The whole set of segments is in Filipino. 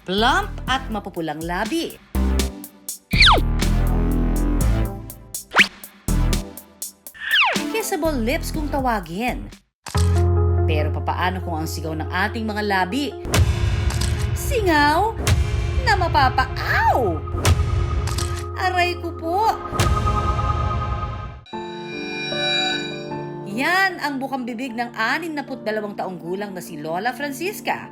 plump at mapupulang labi. Kissable lips kung tawagin. Pero papaano kung ang sigaw ng ating mga labi? Singaw na mapapaaw! Aray ko po! Yan ang bukang bibig ng 62 taong gulang na si Lola Francisca.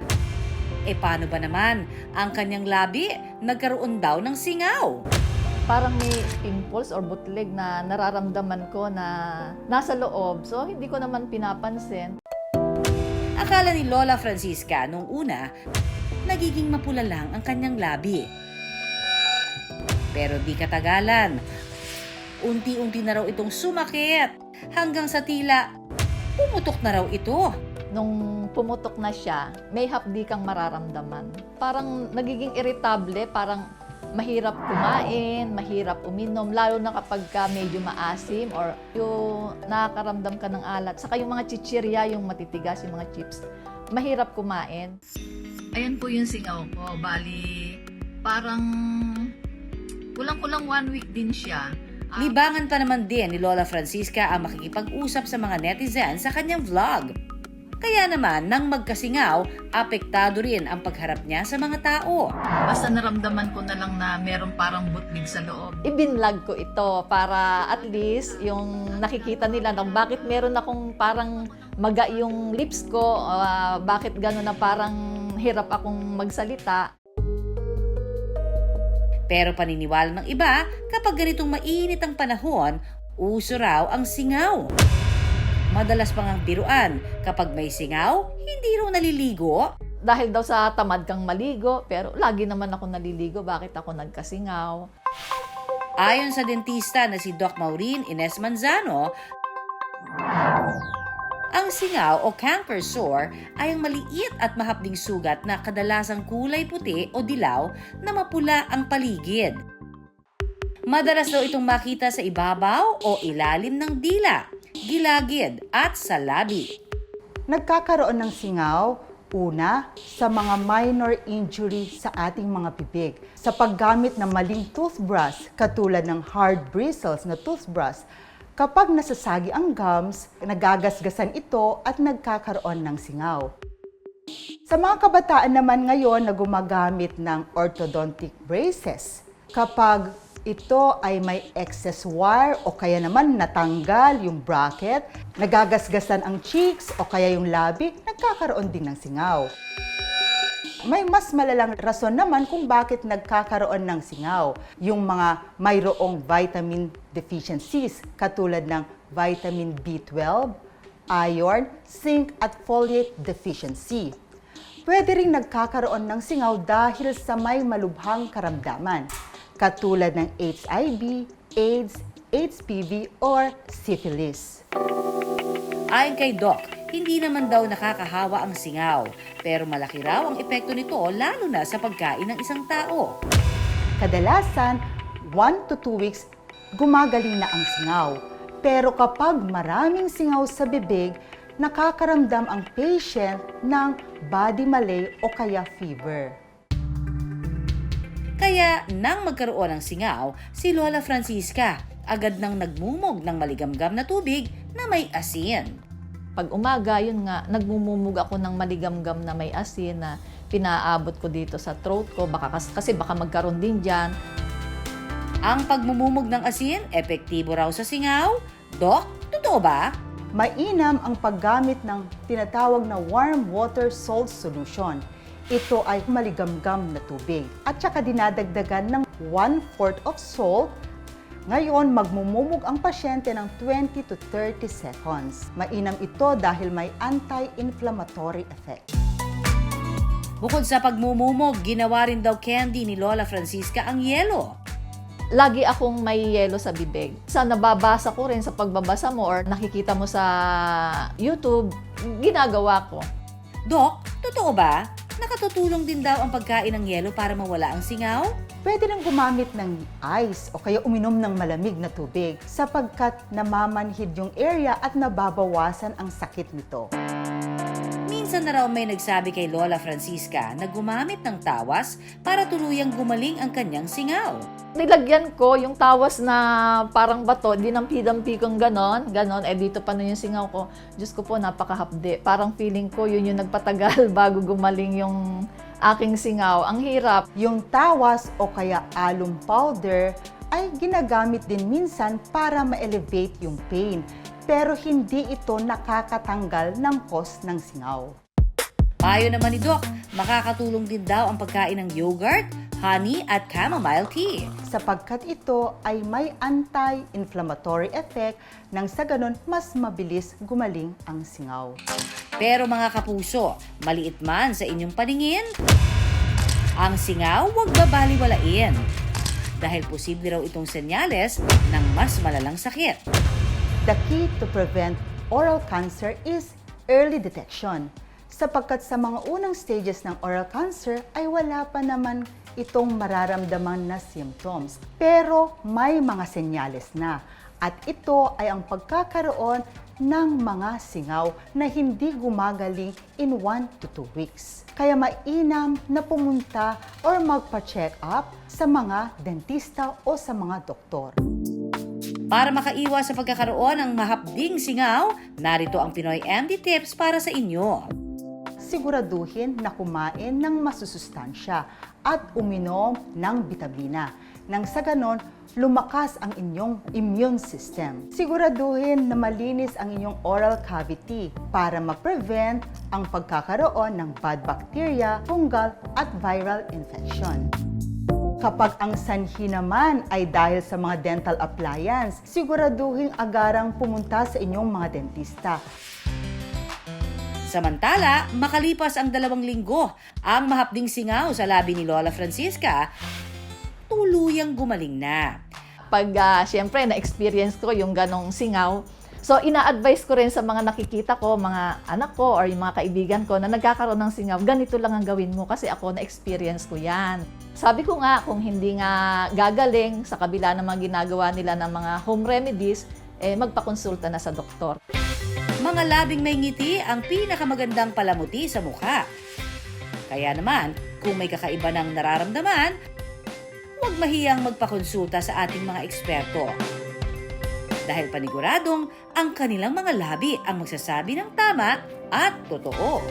E paano ba naman ang kanyang labi nagkaroon daw ng singaw? Parang may impulse or bootleg na nararamdaman ko na nasa loob. So, hindi ko naman pinapansin. Akala ni Lola Francisca nung una, nagiging mapula lang ang kanyang labi. Pero di katagalan, unti-unti na raw itong sumakit hanggang sa tila pumutok na raw ito. Nung pumutok na siya, may hapdi kang mararamdaman. Parang nagiging irritable, parang mahirap kumain, mahirap uminom, lalo na kapag medyo maasim or yung nakakaramdam ka ng alat. Saka yung mga chichirya, yung matitigas, yung mga chips, mahirap kumain. Ayan po yung singaw ko. Bali, parang kulang-kulang 1 week din siya. Libangan pa naman din ni Lola Francisca ang makikipag-usap sa mga netizen sa kanyang vlog. Kaya naman, nang magkasingaw, apektado rin ang pagharap niya sa mga tao. Basta naramdaman ko na lang na meron parang butlig sa loob. Ibinlag ko ito para at least yung nakikita nila na bakit meron akong parang maga yung lips ko, bakit gano'n na parang hirap akong magsalita. Pero paniniwala ng iba, kapag ganitong mainit ang panahon, uso raw ang singaw. Madalas pang ang biruan, kapag may singaw, hindi raw naliligo. Dahil daw sa tamad kang maligo, pero lagi naman ako naliligo, bakit ako nagkasingaw? Ayon sa dentista na si Doc Maureen Ines Manzano, ang singaw o canker sore ay ang maliit at mahapding sugat na kadalasang kulay puti o dilaw na mapula ang paligid. Madalas daw itong makita sa ibabaw o ilalim ng dila, gilagid at sa labi. Nagkakaroon ng singaw, una, sa mga minor injury sa ating mga bibig. Sa paggamit ng maling toothbrush, katulad ng hard bristles na toothbrush, kapag nasasagi ang gums, nagagasgasan ito at nagkakaroon ng singaw. Sa mga kabataan naman ngayon na gumagamit ng orthodontic braces, kapag ito ay may excess wire o kaya naman natanggal yung bracket, nagagasgasan ang cheeks o kaya yung labi, nagkakaroon din ng singaw. May mas malalang rason naman kung bakit nagkakaroon ng singaw. Yung mga mayroong vitamin deficiencies katulad ng vitamin B12, iron, zinc at folate deficiency. Pwede ring nagkakaroon ng singaw dahil sa may malubhang karamdaman katulad ng HIV, AIDS, HPV, or syphilis. Ayon kay Doc, hindi naman daw nakakahawa ang singaw, pero malaki raw ang epekto nito lalo na sa pagkain ng isang tao. Kadalasan, 1 to 2 weeks, gumagaling na ang singaw. Pero kapag maraming singaw sa bibig, nakakaramdam ang patient ng body malaise o kaya fever. Kaya nang magkaroon ng singaw, si Lola Francisca agad nang nagmumog ng maligamgam na tubig na may asin. Pag umaga, yun nga, nagmumumog ako ng maligamgam na may asin na pinaabot ko dito sa throat ko, kasi baka magkaroon din dyan. Ang pagmumumog ng asin, epektibo raw sa singaw? Doc, totoo ba? Mainam ang paggamit ng tinatawag na warm water salt solution. Ito ay maligamgam na tubig at saka dinadagdagan ng 1/4 of salt. Ngayon, magmumumog ang pasyente ng 20 to 30 seconds. Mainam ito dahil may anti-inflammatory effect. Bukod sa pagmumumog, ginawa rin daw candy ni Lola Francisca ang yelo. Lagi akong may yelo sa bibig. Sa nababasa ko rin sa pagbabasa mo or nakikita mo sa YouTube, ginagawa ko. Doc, totoo ba? Nakatutulong din daw ang pagkain ng yelo para mawala ang singaw? Pwede rin gumamit ng ice o kaya uminom ng malamig na tubig sapagkat namamanhid yung area at nababawasan ang sakit nito. Minsan na raw may nagsabi kay Lola Francisca na gumamit ng tawas para tuluyang gumaling ang kanyang singaw. Nilagyan ko yung tawas na parang bato, dinampi-dampi kong ganon, dito pa na yung singaw ko. Diyos ko po, napakahapde. Parang feeling ko yun yung nagpatagal bago gumaling yung aking singaw. Ang hirap. Yung tawas o kaya alum powder ay ginagamit din minsan para ma-elevate yung pain, pero hindi ito nakakatanggal ng cause ng singaw. Payo naman ni Doc, makakatulong din daw ang pagkain ng yogurt, honey at chamomile tea. Sapagkat ito ay may anti-inflammatory effect nang sa ganon mas mabilis gumaling ang singaw. Pero mga kapuso, maliit man sa inyong paningin, ang singaw huwag babaliwalain. Dahil posible raw itong senyales ng mas malalang sakit. The key to prevent oral cancer is early detection. Sapagkat sa mga unang stages ng oral cancer ay wala pa naman itong mararamdaman na symptoms. Pero may mga senyales na. At ito ay ang pagkakaroon ng mga singaw na hindi gumagaling in 1 to 2 weeks. Kaya mainam na pumunta or magpa-check up sa mga dentista o sa mga doktor. Para makaiwas sa pagkakaroon ng mahapding singaw, narito ang Pinoy MD Tips para sa inyo. Siguraduhin na kumain ng masusustansya at uminom ng bitamina. Nang sa ganon, lumakas ang inyong immune system. Siguraduhin na malinis ang inyong oral cavity para mag-prevent ang pagkakaroon ng bad bacteria, fungal at viral infection. Kapag ang sanhi naman ay dahil sa mga dental appliance, siguraduhin agarang pumunta sa inyong mga dentista. Samantala, makalipas ang 2 linggo, ang mahapding singaw sa labi ni Lola Francisca, tuluyang gumaling na. Pag siyempre na-experience ko yung ganong singaw, so ina-advise ko rin sa mga nakikita ko, mga anak ko or yung mga kaibigan ko na nagkakaroon ng singaw, ganito lang ang gawin mo kasi ako na-experience ko yan. Sabi ko nga, kung hindi nga gagaling sa kabila ng mga ginagawa nila ng mga home remedies, magpakonsulta na sa doktor. Mga labing may ngiti ang pinakamagandang palamuti sa mukha. Kaya naman, kung may kakaiba ng nararamdaman, huwag mahiyang magpakonsulta sa ating mga eksperto. Dahil paniguradong ang kanilang mga labi ang magsasabi ng tama at totoo.